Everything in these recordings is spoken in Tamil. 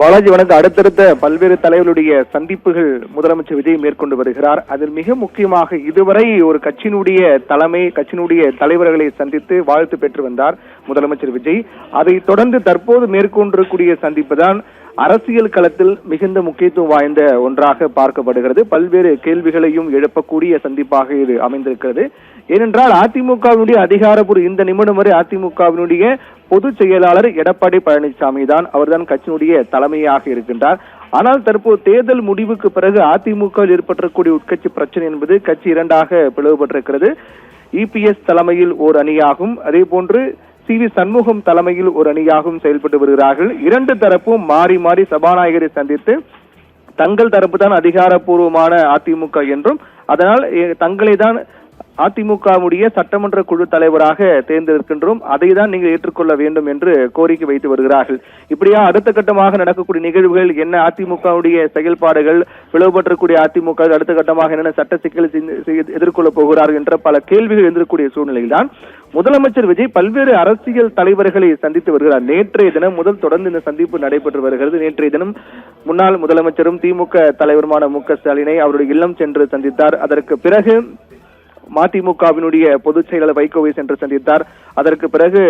பாலாஜி வணக்கம். அடுத்தடுத்த பல்வேறு தலைவர்களுடைய சந்திப்புகள் முதலமைச்சர் விஜய் மேற்கொண்டு வருகிறார். அதில் மிக முக்கியமாக இதுவரை ஒரு கட்சியினுடைய தலைவர்களை சந்தித்து வாழ்த்து பெற்று வந்தார் முதலமைச்சர் விஜய். அதை தொடர்ந்து தற்போது மேற்கொண்டிருக்கூடிய சந்திப்பு தான் அரசியல் களத்தில் மிகுந்த முக்கியத்துவம் வாய்ந்த ஒன்றாக பார்க்கப்படுகிறது. பல்வேறு கேள்விகளையும் எழுப்பக்கூடிய சந்திப்பாக இது அமைந்திருக்கிறது. ஏனென்றால் அதிமுகவினுடைய அதிகாரப்பூர்வ இந்த நிமிடம் வரை அதிமுகவினுடைய பொதுச் செயலாளர் எடப்பாடி பழனிசாமி தான், அவர்தான் கட்சியினுடைய தலைமையாக இருக்கின்றார். ஆனால் தற்போது தேர்தல் முடிவுக்கு பிறகு அதிமுக ஏற்பட்டிருக்கக்கூடிய உட்கட்சி பிரச்சனை என்பது கட்சி இரண்டாக பிளவுபட்டிருக்கிறது. இபிஎஸ் தலைமையில் ஓர் அணியாகும், அதே போன்று சி.வி. சண்முகம் தலைமையில் ஒரு அணியாகவும் செயல்பட்டு வருகிறார்கள். இரண்டு தரப்பும் மாறி மாறி சபாநாயகரை சந்தித்து தங்கள் தரப்பு தான் அதிகாரப்பூர்வமான அதிமுக என்றும், அதனால் தங்களை தான் அதிமுகவுடைய சட்டமன்ற குழு தலைவராக தேர்ந்தெடுக்கின்றோம், அதை தான் நீங்கள் ஏற்றுக்கொள்ள வேண்டும் என்று கோரிக்கை வைத்து வருகிறார்கள். இப்படியா அடுத்த கட்டமாக நடக்கக்கூடிய நிகழ்வுகள் என்ன, அதிமுகவுடைய செயல்பாடுகள், பிளவுபற்றக்கூடிய அதிமுக அடுத்த கட்டமாக என்னென்ன சட்ட சிக்கல் எதிர்கொள்ளப் போகிறார்கள் என்ற பல கேள்விகள் எதிர்க்கக்கூடிய சூழ்நிலையில் தான் முதலமைச்சர் விஜய் பல்வேறு அரசியல் தலைவர்களை சந்தித்து வருகிறார். நேற்றைய தினம் முதல் தொடர்ந்து இந்த சந்திப்பு நடைபெற்று வருகிறது. நேற்றைய தினம் முன்னாள் முதலமைச்சரும் திமுக தலைவருமான மு.க. ஸ்டாலினை அவருடைய இல்லம் சென்று சந்தித்தார். அதற்கு பிறகு மதிமுகவினுடைய பொதுச் செயலாளர் வைகோவை சென்று சந்தித்தார். அதற்கு பிறகு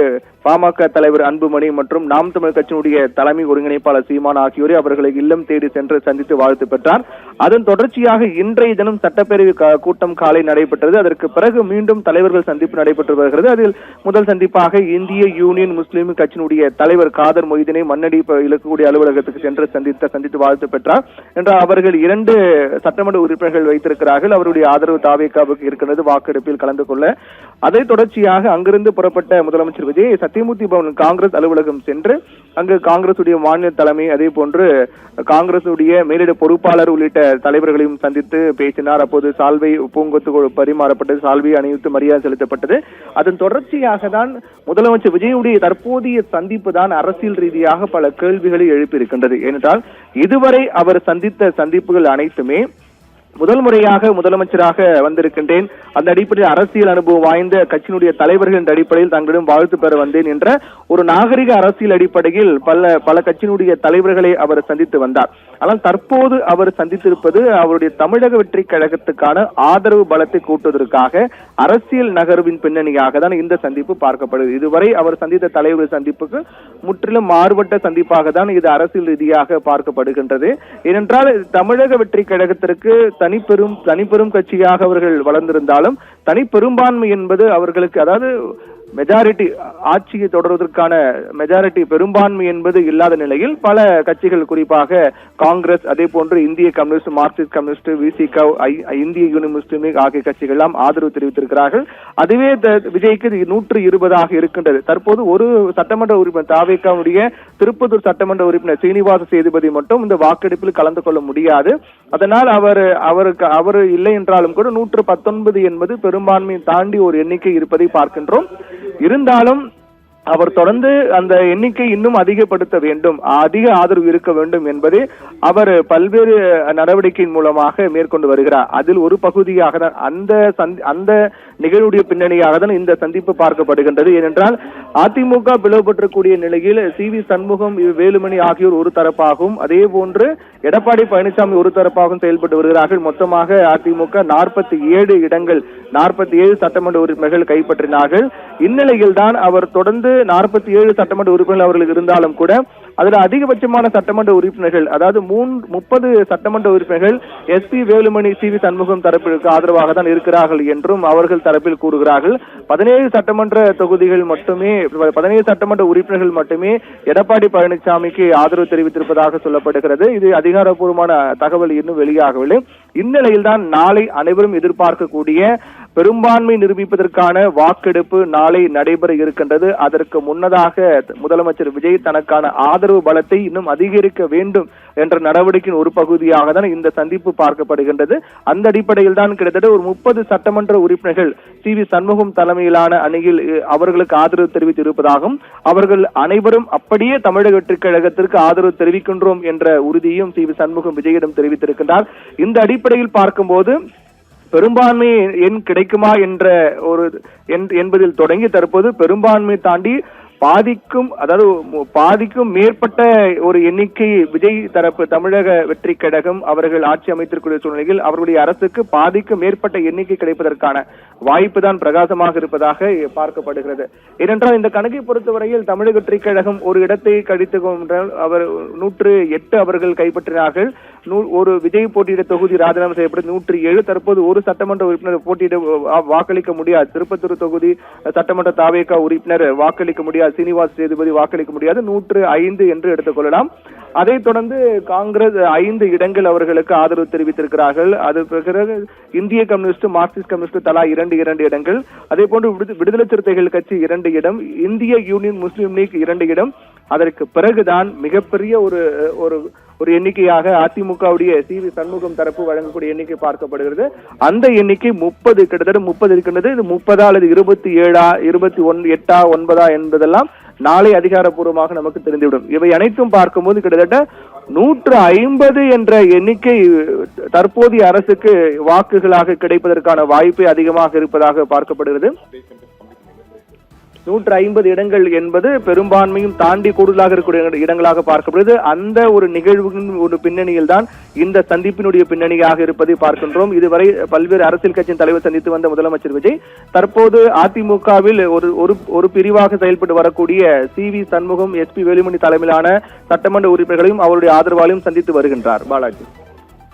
பாமக தலைவர் அன்புமணி மற்றும் நாம் தமிழர் கட்சியினுடைய தலைமை ஒருங்கிணைப்பாளர் சீமான் ஆகியோரை அவர்களை இல்லம் தேடி சென்று சந்தித்து வாழ்த்து பெற்றார். அதன் தொடர்ச்சியாக இன்றைய தினம் சட்டப்பேரவை கூட்டம் காலை நடைபெற்றது. அதற்கு பிறகு மீண்டும் தலைவர்கள் சந்திப்பு நடைபெற்று வருகிறது. அதில் முதல் சந்திப்பாக இந்திய யூனியன் முஸ்லீம் கட்சியினுடைய தலைவர் காதர் மொய்தீனை மண்ணடி இலக்கக்கூடிய அலுவலகத்துக்கு சென்று சந்தித்து வாழ்த்து பெற்றார். என்றால் அவர்கள் 2 சட்டமன்ற உறுப்பினர்கள் வைத்திருக்கிறார்கள். அவருடைய ஆதரவு தாவேகாவுக்கு இருக்கிறது வாக்கெடுப்பில் கலந்து கொள்ள. அதை தொடர்ச்சியாக அங்கிருந்து புறப்பட்ட முதலமைச்சர் விஜய் சத்தியமூர்த்தி பவன் காங்கிரஸ் அலுவலகம் சென்று அங்கு காங்கிரசுடைய மாநில தலைமை, அதே போன்று காங்கிரசுடைய மேலிட பொறுப்பாளர் உள்ளிட்ட தலைவர்களையும் சந்தித்து பேசினார். அப்போது சால்வை பூங்கொத்து பரிமாறப்பட்டது, சால்வை அணிவித்து மரியாதை செலுத்தப்பட்டது. அதன் தொடர்ச்சியாக தான் முதலமைச்சர் விஜயுடைய தற்போதைய சந்திப்பு தான் அரசியல் ரீதியாக பல கேள்விகளை எழுப்பியிருக்கின்றது. ஏனென்றால் இதுவரை அவர் சந்தித்த சந்திப்புகள் அனைத்துமே முதல் முறையாக முதலமைச்சராக வந்திருக்கின்றேன், அந்த அடிப்படையில் அரசியல் அனுபவம் வாய்ந்த கட்சியினுடைய தலைவர்கள் என்ற அடிப்படையில் தங்களிடம் வாழ்த்து பெற வந்தேன் என்ற ஒரு நாகரிக அரசியல் அடிப்படையில் பல கட்சியினுடைய தலைவர்களை அவர் சந்தித்து வந்தார். ஆனால் தற்போது அவர் சந்தித்திருப்பது அவருடைய தமிழக வெற்றி கழகத்துக்கான ஆதரவு பலத்தை கூட்டுவதற்காக அரசியல் நகர்வின் பின்னணியாக தான் இந்த சந்திப்பு பார்க்கப்படுது. இதுவரை அவர் சந்தித்த தலைவர்கள் சந்திப்புக்கு முற்றிலும் மாறுபட்ட சந்திப்பாக தான் இது அரசியல் ரீதியாக பார்க்கப்படுகின்றது. ஏனென்றால் தமிழக வெற்றி கழகத்திற்கு தனிப்பெரும் கட்சியாக அவர்கள் வளர்ந்திருந்தாலும் தனிப்பெரும்பான்மை என்பது அவர்களுக்கு, அதாவது மெஜாரிட்டி ஆட்சியை தொடர்வதற்கான மெஜாரிட்டி பெரும்பான்மை என்பது இல்லாத நிலையில் பல கட்சிகள், குறிப்பாக காங்கிரஸ், அதே போன்று இந்திய கம்யூனிஸ்ட், மார்க்சிஸ்ட் கம்யூனிஸ்ட், விசிக, இந்திய யூனியன் முஸ்லீம் லீக் ஆகிய கட்சிகள் எல்லாம் ஆதரவு தெரிவித்திருக்கிறார்கள். அதுவே விஜய்க்கு 120 இருக்கின்றது. தற்போது ஒரு சட்டமன்ற உறுப்பினர் தாவேகாவுடைய திருப்பத்தூர் சட்டமன்ற உறுப்பினர் சீனிவாச சேதுபதி மட்டும் இந்த வாக்கெடுப்பில் கலந்து கொள்ள முடியாது. அதனால் அவர் இல்லை என்றாலும் கூட 119 என்பது பெரும்பான்மையை தாண்டி ஒரு எண்ணிக்கை இருப்பதை பார்க்கின்றோம். இருந்தாலும் அவர் தொடர்ந்து அந்த எண்ணிக்கை இன்னும் அதிகப்படுத்த வேண்டும், அதிக ஆதரவு இருக்க வேண்டும் என்பதை அவர் பல்வேறு நடவடிக்கையின் மூலமாக மேற்கொண்டு வருகிறார். அதில் ஒரு பகுதியாக தான் அந்த நிகழ்வுடைய பின்னணியாக தான் இந்த சந்திப்பு பார்க்கப்படுகின்றது. ஏனென்றால் அதிமுக பிளவுபற்றக்கூடிய நிலையில் சி.வி. சண்முகம், வேலுமணி ஆகியோர் ஒரு தரப்பாகவும், அதே போன்று எடப்பாடி பழனிசாமி ஒரு தரப்பாகவும் செயல்பட்டு வருகிறார்கள். மொத்தமாக அதிமுக 47 இடங்கள், 47 சட்டமன்ற உறுப்பினர்கள் கைப்பற்றினார்கள். இந்நிலையில் தான் அவர் தொடர்ந்து 47 சட்டமன்ற உறுப்பினர்கள் அவர்களுக்கு இருந்தாலும் கூட அதுல அதிகபட்சமான சட்டமன்ற உறுப்பினர்கள், அதாவது 30 சட்டமன்ற உறுப்பினர்கள் எஸ்.பி. வேலுமணி, சி.வி. சண்முகம் தரப்பிற்கு ஆதரவாக தான் இருக்கிறார்கள் என்றும் அவர்கள் தரப்பில் கூறுகிறார்கள். 17 சட்டமன்ற தொகுதிகள் மட்டுமே, 17 சட்டமன்ற உறுப்பினர்கள் மட்டுமே எடப்பாடி பழனிசாமிக்கு ஆதரவு தெரிவித்திருப்பதாக சொல்லப்படுகிறது. இது அதிகாரப்பூர்வமான தகவல் இன்னும் வெளியாகவில்லை. இந்நிலையில் தான் நாளை அனைவரும் எதிர்பார்க்கக்கூடிய பெரும்பான்மை நிரூபிப்பதற்கான வாக்கெடுப்பு நாளை நடைபெற இருக்கின்றது. அதற்கு முன்னதாக முதலமைச்சர் விஜய் தனக்கான ஆதரவு பலத்தை இன்னும் அதிகரிக்க வேண்டும் என்ற நடவடிக்கையின் ஒரு பகுதியாக தான் இந்த சந்திப்பு பார்க்கப்படுகின்றது. அந்த அடிப்படையில் தான் கிட்டத்தட்ட ஒரு 30 சட்டமன்ற உறுப்பினர்கள் சி.வி. சண்முகம் தலைமையிலான அணியில் அவர்களுக்கு ஆதரவு தெரிவித்து இருப்பதாகவும், அவர்கள் அனைவரும் அப்படியே தமிழக வெற்றிக் கழகத்திற்கு ஆதரவு தெரிவிக்கின்றோம் என்ற உறுதியும் சி.வி. சண்முகம் விஜயிடம் தெரிவித்திருக்கின்றார். இந்த அடிப்படையில் பார்க்கும்போது பெரும்பான்மை எண் கிடைக்குமா என்ற ஒரு என்பதில் தொடங்கி தற்போது பெரும்பான்மை தாண்டி பாதிக்கும் மேற்பட்ட ஒரு எண்ணிக்கை விஜய் தரப்பு தமிழக வெற்றி கழகம் அவர்கள் ஆட்சி அமைத்திருக்கிற சூழ்நிலையில் அவர்களுடைய அரசுக்கு பாதிக்கும் மேற்பட்ட எண்ணிக்கை கிடைப்பதற்கான வாய்ப்பு தான் பிரகாசமாக இருப்பதாக பார்க்கப்படுகிறது. ஏனென்றால் இந்த கணக்கை பொறுத்தவரையில் தமிழக வெற்றி கழகம் ஒரு இடத்தை கழித்து கொண்டால் அவர் 108 அவர்கள் கைப்பற்றினார்கள். ஒரு விஜய் போட்டியிட தொகுதி ராஜினாமா செய்யப்பட்டு 107. தற்போது ஒரு சட்டமன்ற உறுப்பினர் போட்டியிட வாக்களிக்க முடியாது. திருப்பத்தூர் தொகுதி சட்டமன்ற தாவேகா உறுப்பினர் வாக்களிக்க முடியாது. சீனிவாஸ் சேதுபதி வாக்களிக்க முடியாது. 105 என்று எடுத்துக்கொள்ளலாம். அதைத் தொடர்ந்து காங்கிரஸ் 5 இடங்கள் அவர்களுக்கு ஆதரவு தெரிவித்திருக்கிறார்கள். அது பிறகு இந்திய கம்யூனிஸ்ட், மார்க்சிஸ்ட் கம்யூனிஸ்ட் தலா 2 இடங்கள். அதே போன்று விடுதலை சிறுத்தைகள் கட்சி 2 இடம், இந்திய யூனியன் முஸ்லீம் லீக் 2 இடம். அதற்கு பிறகுதான் மிகப்பெரிய ஒரு எண்ணிக்கையாக அதிமுகவுடைய சி.வி. சண்முகம் தரப்பு வழங்கக்கூடிய எண்ணிக்கை பார்க்கப்படுகிறது. அந்த எண்ணிக்கை 30, கிட்டத்தட்ட 30 இருக்கின்றது. இது 30 அல்லது 27, 21, 8, 9 என்பதெல்லாம் நாளை அதிகாரப்பூர்வமாக நமக்கு தெரிந்துவிடும். இவை அனைத்தும் பார்க்கும்போது கிட்டத்தட்ட 150 என்ற எண்ணிக்கை தற்போதைய அரசுக்கு வாக்குகளாக கிடைப்பதற்கான வாய்ப்பே அதிகமாக இருப்பதாக பார்க்கப்படுகிறது. 150 இடங்கள் என்பது பெரும்பான்மையும் தாண்டி கூடுதலாக இருக்கக்கூடிய இடங்களாக பார்க்கப்படுது. அந்த ஒரு நிகழ்வின் ஒரு பின்னணியில் தான் இந்த சந்திப்பினுடைய பின்னணியாக இருப்பதை பார்க்கின்றோம். இதுவரை பல்வேறு அரசியல் கட்சியின் தலைவர் சந்தித்து வந்த முதலமைச்சர் விஜய் தற்போது அதிமுகவில் ஒரு பிரிவாக செயல்பட்டு வரக்கூடிய சி.வி. சண்முகம், எஸ்.பி. வேலுமணி தலைமையிலான சட்டமன்ற உறுப்பினர்களையும் அவருடைய ஆதரவாளையும் சந்தித்து வருகின்றார். பாலாஜி.